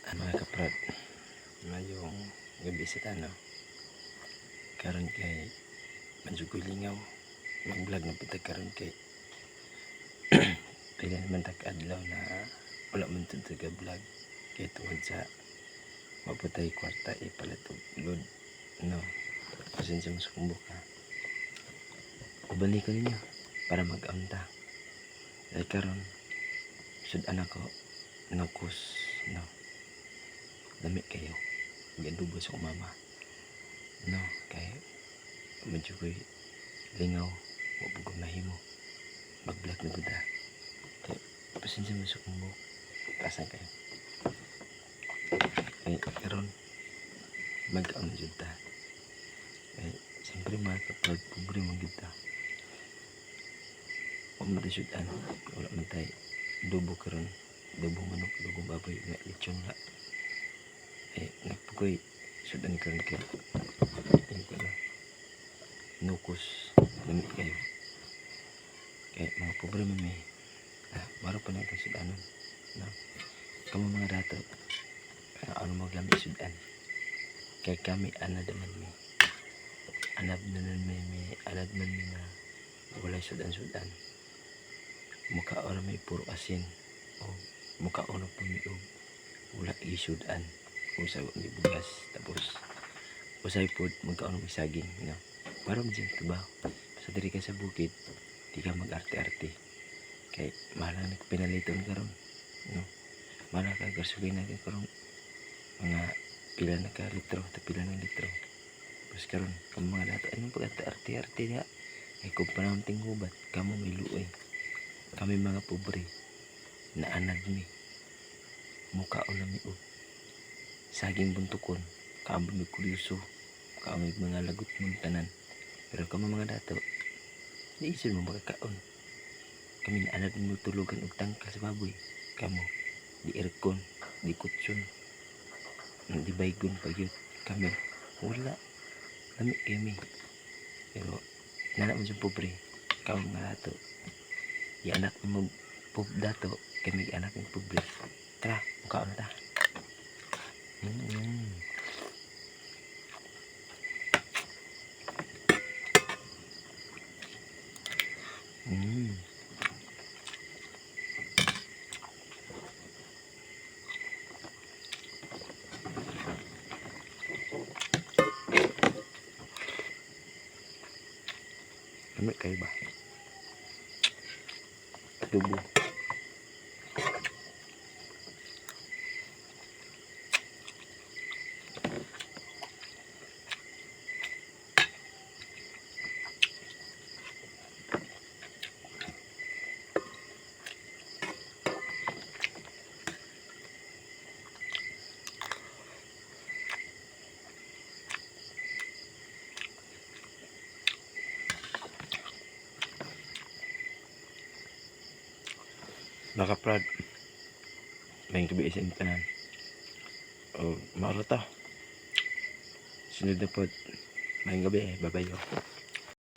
Mga kaprad, mayong gabi sa tanaw. Karon kay medyo lingaw. Yung vlog na pitag karon kay pwede naman tag-adlaw na wala man ito taga-vlog. Kaya tungod sa maputay kwarta ipalatog load. No, pasensya mo sa kumbok ha. Ubalik ko ninyo para mag-amta. Dahil karon sudan ako nakus, no. Dami kayo gadubo sa umama, no, kay medyo ko'y lingaw wapugong nahimo mag-vlog na buda. Kaya pasensya mo sa kumbok, pasan kayo ay karon mag-am jud ta. Ay siyempre mga kapag pobre man jud ta, wala man sudan, wala man tay dubo karon, dubo manok, dubo baboy nga lechon nga. Nagpukoy sudan karon kay nukos lamit kayo kay mga pobre man may maro pa natin sudanon, no? Kamo mga dato ano maglamit sudan kay kami anad man mi na walay sudan mukha ora may puro asin o mukha ora pa mi wala isudan usay ni bugas tapos usay pod magkaon ng saging, no? Para man dyan trabaho sa diri ka sa bukid, di ka mag-arte-arte kay mahal na pinaliton karon, no? Mahal ka gasolina ka karon mga pila na ka litro ta pila ng litro. Tapos karon kamo mga dato anong pag-arte-arte niya ay kung panahon tinghubat kamo may luoy, kami mga pobre na anad mi mukhaon na mi saging buntukon, kaamo may kuryoso, kaamo mga lagot ng tanan. Pero kamo mga dato, naisip mo makakaon. Kami na anak mo tulugan og tangka sa baboy. Kamo, di aircon, di kutsyon, di baygon pagyut. Kami, wala. Lami kami. Pero, nanak mo sa pobre, kamo mga dato. Di anak mo dato, kami anak ng pobre. Tara, mukhaon na ta. Lamit kayo ba? Adobo. Mga kaprad, may gabi sa tanan. O, mauro ta. Sunod na po. May gabi, babayo.